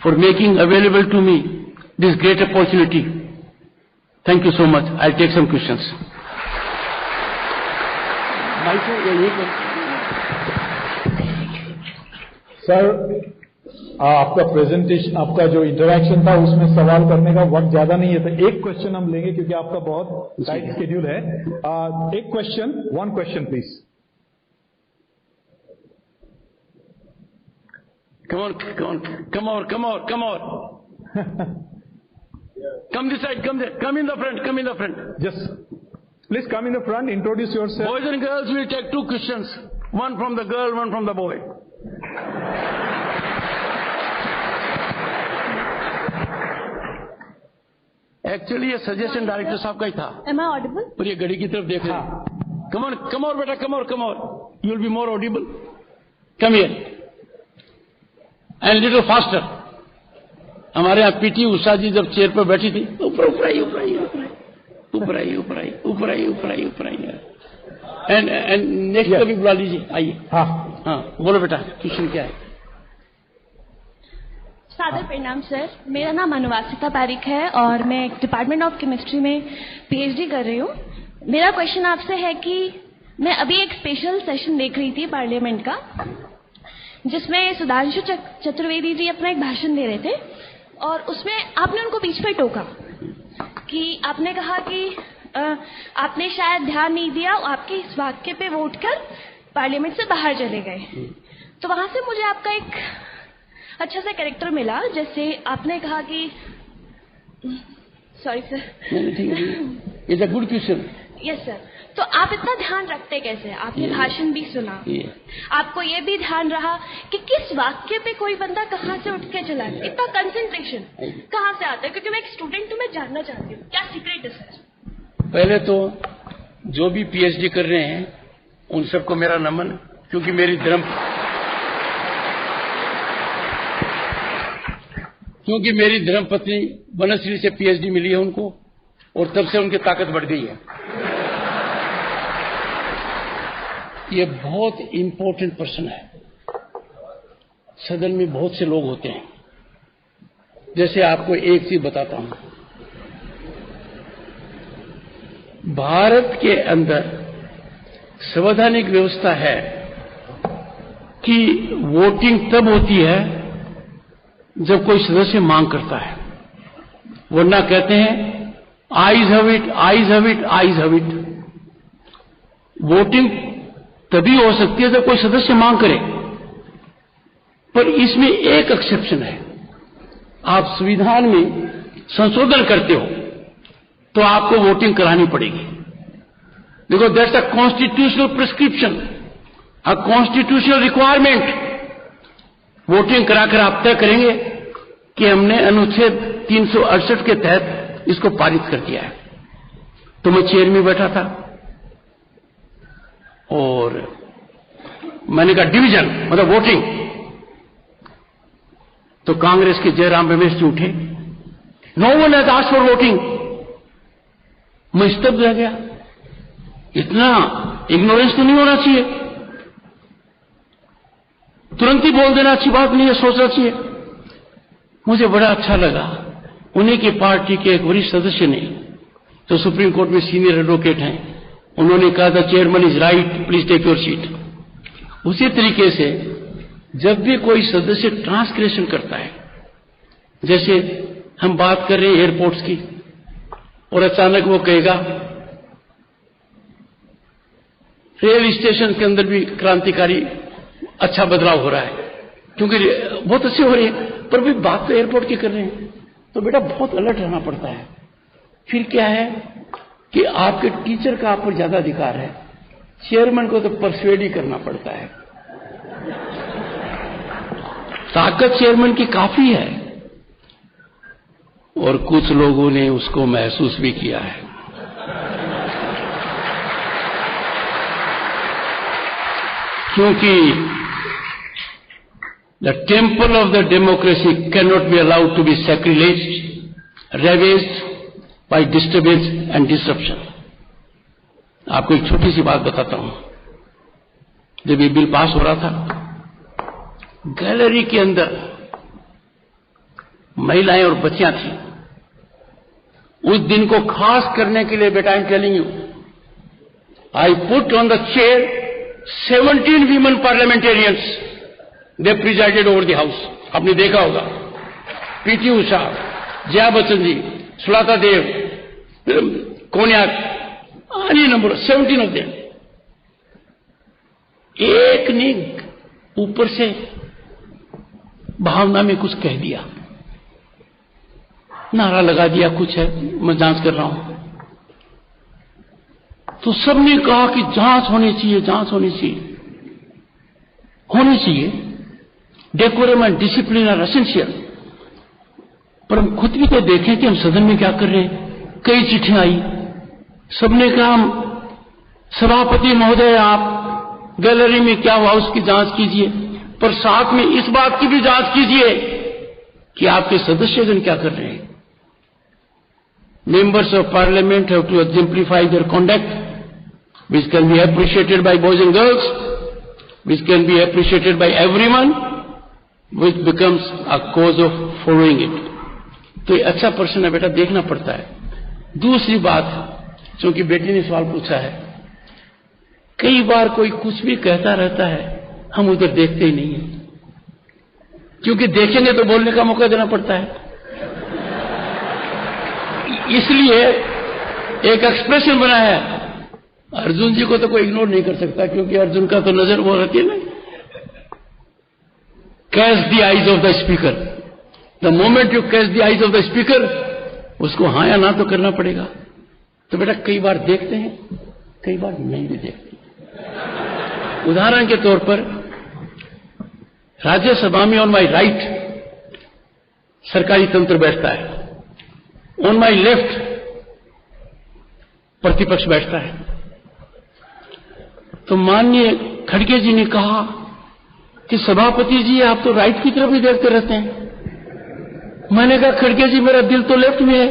for making available to me this great opportunity. Thank you so much. I'll take some questions. Sir, आपका प्रेजेंटेशन, आपका जो इंटरैक्शन था उसमें सवाल करने का वक्त ज्यादा नहीं है, तो एक क्वेश्चन हम लेंगे क्योंकि आपका बहुत टाइट शेड्यूल है। एक question, one question please. Come on. Come this side, come there. Come in the front. Just, please come in the front, introduce yourself. Boys and girls will take 2 questions. One from the girl, one from the boy. Actually, ये suggestion director साहब का ही था। Am I audible? पर ये घड़ी की तरफ देख रहे हैं। Come on, बेटा, come on. You will be more audible. Come here. And little faster. हमारे यहाँ पीटी उषा जी जब चेयर पर बैठी थी, ऊपर आई। एंड नेक्स्ट कभी बुला लीजिए, आइए। हाँ, बोलो बेटा, क्वेश्चन क्या है? सादर प्रणाम सर, मेरा नाम अनुवासिता पारिक है और मैं डिपार्टमेंट ऑफ केमिस्ट्री में पीएचडी कर रही हूँ। मेरा क्वेश्चन आपसे है कि मैं अभी एक स्पेशल सेशन देख रही थी पार्लियामेंट का, जिसमें सुधांशु चतुर्वेदी जी अपना एक भाषण दे रहे थे और उसमें आपने उनको बीच में टोका कि आपने कहा कि आपने शायद ध्यान नहीं दिया, आपके इस वाक्य पे वोट कर पार्लियामेंट से बाहर चले गए। तो वहां से मुझे आपका एक अच्छा सा कैरेक्टर मिला, जैसे आपने कहा कि sorry sir, it's a good question. Yes sir, तो आप इतना ध्यान रखते कैसे? आपने भाषण भी सुना, आपको ये भी ध्यान रहा कि किस वाक्य पे कोई बंदा कहाँ से उठ के चला गया, इतना कंसंट्रेशन कहाँ से आता है? क्योंकि मैं एक स्टूडेंट हूँ, मैं जानना चाहती हूँ क्या सीक्रेट है सर? पहले तो जो भी पीएचडी कर रहे हैं उन सबको मेरा नमन, क्योंकि मेरी क्योंकि मेरी धर्मपत्नी बनश्री से पीएचडी मिली है उनको, और तब से उनकी ताकत बढ़ गई है। ये बहुत इंपॉर्टेंट पर्सन है। सदन में बहुत से लोग होते हैं, जैसे आपको एक चीज बताता हूं, भारत के अंदर संवैधानिक व्यवस्था है कि वोटिंग तब होती है जब कोई सदस्य मांग करता है, वरना कहते हैं eyes have it, eyes have it, eyes have it. Voting तभी हो सकती है जब कोई सदस्य मांग करे, पर इसमें एक एक्सेप्शन है। आप संविधान में संशोधन करते हो तो आपको वोटिंग करानी पड़ेगी। देखो, that's a constitutional prescription, a constitutional requirement. Voting कराकर आप तय करेंगे कि हमने अनुच्छेद 368 के तहत इसको पारित कर दिया है। तो मैं चेयर में बैठा था और मैंने कहा डिवीजन मतलब वोटिंग, तो कांग्रेस के जयराम रमेश जी उठे, no one has asked for voting. मैं स्तब्ध रह गया, इतना इग्नोरेंस तो नहीं होना चाहिए, तुरंत ही बोल देना अच्छी बात नहीं है, सोचना चाहिए। मुझे बड़ा अच्छा लगा, उन्हीं की पार्टी के एक वरिष्ठ सदस्य ने, जो सुप्रीम कोर्ट में सीनियर एडवोकेट हैं, उन्होंने कहा था chairman is right, please take your seat. उसी तरीके से जब भी कोई सदस्य ट्रांसग्रेशन करता है, जैसे हम बात कर रहे हैं एयरपोर्ट्स की, और अचानक वो कहेगा रेल स्टेशन के अंदर भी क्रांतिकारी अच्छा बदलाव हो रहा है, क्योंकि बहुत अच्छे हो रही है, पर भी बात तो एयरपोर्ट की कर रहे हैं, तो बेटा बहुत अलर्ट रहना पड़ता है। फिर क्या है कि आपके टीचर का आप पर ज्यादा अधिकार है, चेयरमैन को तो परसुएड ही करना पड़ता है। ताकत चेयरमैन की काफी है, और कुछ लोगों ने उसको महसूस भी किया है। क्योंकि the temple of the democracy cannot be allowed to be sacrileged, ravaged by disturbance and disruption. आपको एक छोटी सी बात बताता हूं। जब ये बिल पास हो रहा था, गैलरी के अंदर महिलाएं और बच्चियां थी। उस दिन को खास करने के लिए, बेटा I am telling you, I put on the chair 17 women parliamentarians, they presided over the house. आपने देखा होगा, PT Usha, Jaya Bachchan ji, Sulata Dev, Konyak, any number, 17 of them. एक ने ऊपर से भावना में कुछ कह दिया, नारा लगा दिया, कुछ है, मैं जांच कर रहा हूं। तो सबने कहा कि जांच होनी चाहिए, जांच होनी चाहिए, होनी चाहिए। Decorum and discipline are essential. पर हम खुद भी तो देखें कि हम सदन में क्या कर रहे हैं। कई चिट्ठियां आई, सबने कहा सभापति महोदय आप गैलरी में क्या हुआ उसकी जांच कीजिए, पर साथ में इस बात की भी जांच कीजिए कि आपके सदस्यगण क्या कर रहे हैं। Members of Parliament have to exemplify their conduct, which can be appreciated by boys and girls, which can be appreciated by everyone, which becomes a cause of following it. तो ये अच्छा प्रश्न है बेटा, देखना पड़ता है। दूसरी बात, क्योंकि बेटी ने सवाल पूछा है, कई बार कोई कुछ भी कहता रहता है, हम उधर देखते ही नहीं है, क्योंकि देखेंगे तो बोलने का मौका देना पड़ता है। इसलिए एक एक्सप्रेशन बनाया है, अर्जुन जी को तो कोई इग्नोर नहीं कर सकता, क्योंकि अर्जुन का तो नजर वो रहती है ना, catch the eyes of the speaker. The moment you catch the eyes of the speaker, उसको हाँ या ना तो करना पड़ेगा। तो बेटा कई बार देखते हैं, कई बार नहीं भी देखते। उदाहरण के तौर पर राज्यसभा में ऑन माई राइट सरकारी तंत्र बैठता है, ऑन माई लेफ्ट प्रतिपक्ष बैठता है। तो माननीय खड़गे जी ने कहा कि सभापति जी आप तो राइट की तरफ ही देखते रहते हैं। मैंने कहा खड़गे जी मेरा दिल तो लेफ्ट में है।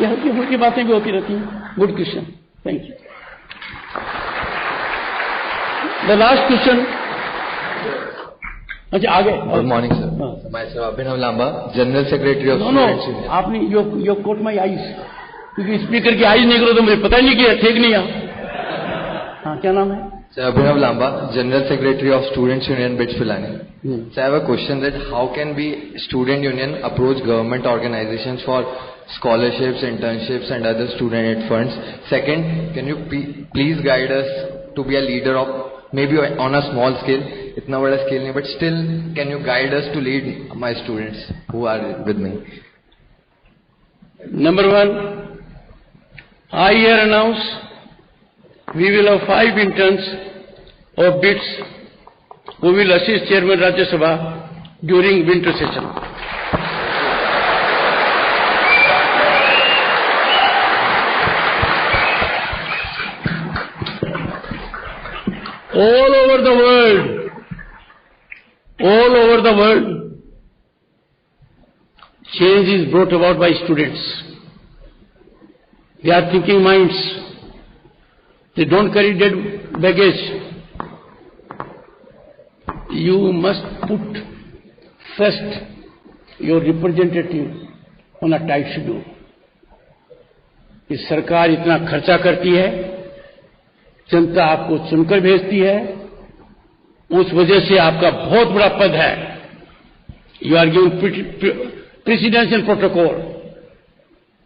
ये हल्की फुल्की बातें भी होती रहती हैं। Good question, thank you. The last question. अच्छा आगे। Good morning sir, myself Abhinav Lamba, general secretary of students union. आपने यो कोट माई आईज, क्योंकि स्पीकर की आईज नहीं करो तो मुझे पता ही नहीं किया, ठीक नहीं यहाँ। हाँ, क्या नाम है? Sir, Abhinav Lamba, General Secretary of Students Union, BITS Pilani. So I have a question that how can we student union approach government organizations for scholarships, internships and other student aid funds? Second, can you please guide us to be a leader of maybe on a small scale, itna bada scale nahi, but still can you guide us to lead my students who are with me? Number one, I here announce we will have 5 interns of BITS who will assist Chairman Rajya Sabha during winter session. All over the world, change is brought about by students. They are thinking minds. They don't carry dead baggage. You must put first your representative on a tight schedule. कि सरकार इतना खर्चा करती है, जनता आपको चुनकर भेजती है, उस वजह से आपका बहुत बड़ा पद है। You are given presidential protocol.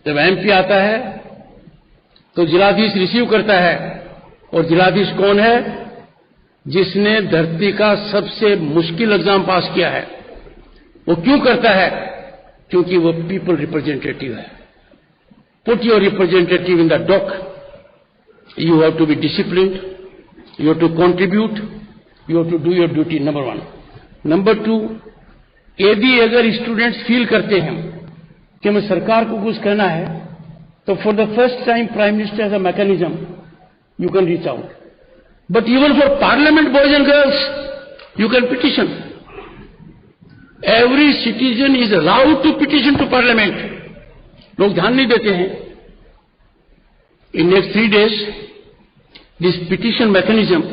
जब एमपी आता है तो जिलाधीश रिसीव करता है, और जिलाधीश कौन है? जिसने धरती का सबसे मुश्किल एग्जाम पास किया है। वो क्यों करता है? क्योंकि वो पीपल रिप्रेजेंटेटिव है। Put your representative in the dock. You have to be disciplined, you have to contribute, you have to do your duty, number 1। Number 2, यदि अगर स्टूडेंट्स फील करते हैं कि हमें सरकार को कुछ कहना है, तो for the first time prime minister has a mechanism, you can reach out. But even for parliament, boys and girls, you can petition. Every citizen is allowed to petition to parliament. लोग ध्यान नहीं देते हैं. In next 3 days, this petition mechanism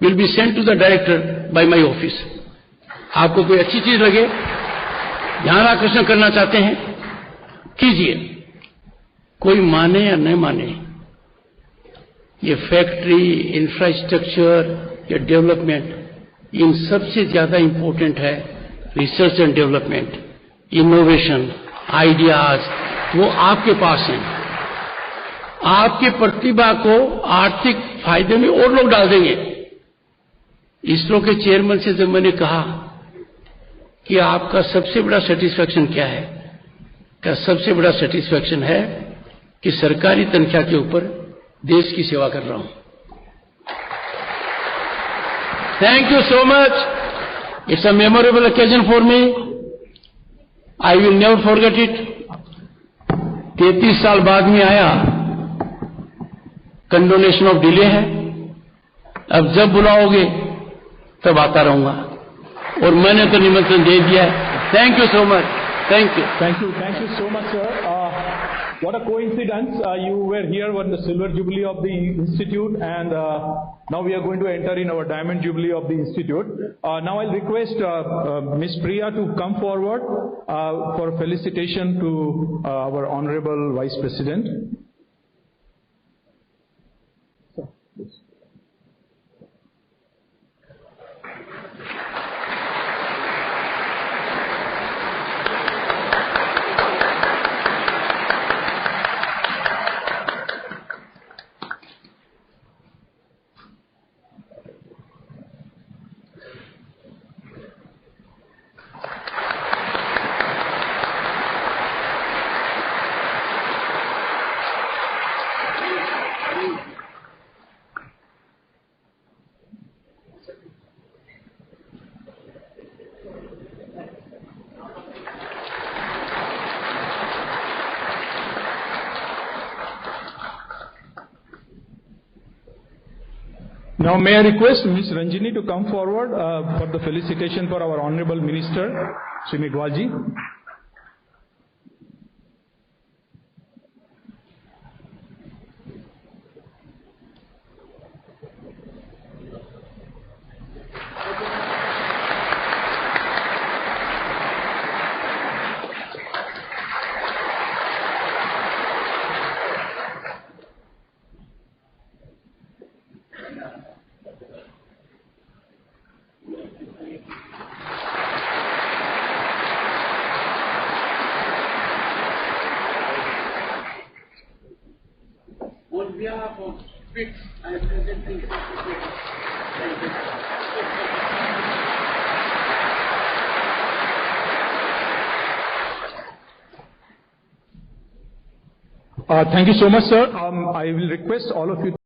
will be sent to the director by my office. आपको कोई अच्छी चीज लगे, ध्यान आकर्षण करना चाहते हैं, कीजिए। कोई माने या न माने, ये फैक्ट्री, इंफ्रास्ट्रक्चर या डेवलपमेंट, इन सबसे ज्यादा इंपॉर्टेंट है research and development, innovation, ideas, वो आपके पास हैं। आपकी प्रतिभा को आर्थिक फायदे में और लोग डाल देंगे। इसरो के चेयरमैन से जब मैंने कहा कि आपका सबसे बड़ा सेटिस्फैक्शन क्या है, क्या सबसे बड़ा सेटिस्फैक्शन है कि सरकारी तनख्वाह के ऊपर देश की सेवा कर रहा हूं। Thank you so much. It's a memorable occasion for me. I will never forget it. 33 साल बाद में आया, कंडोनेशन ऑफ डिले है। अब जब बुलाओगे तब आता रहूंगा, और मैंने तो निमंत्रण दे दिया है। Thank you so much. Thank you. Thank you so much, sir. What a coincidence! You were here on the silver jubilee of the institute, and now we are going to enter in our diamond jubilee of the institute. Now I'll request Ms. Priya to come forward for felicitation to our honorable Vice President. Now may I request Ms. Ranjini to come forward for the felicitation for our Honorable Minister. Shri Megwal ji. On behalf of BITS, I am presenting Thank you so much, sir. I will request all of you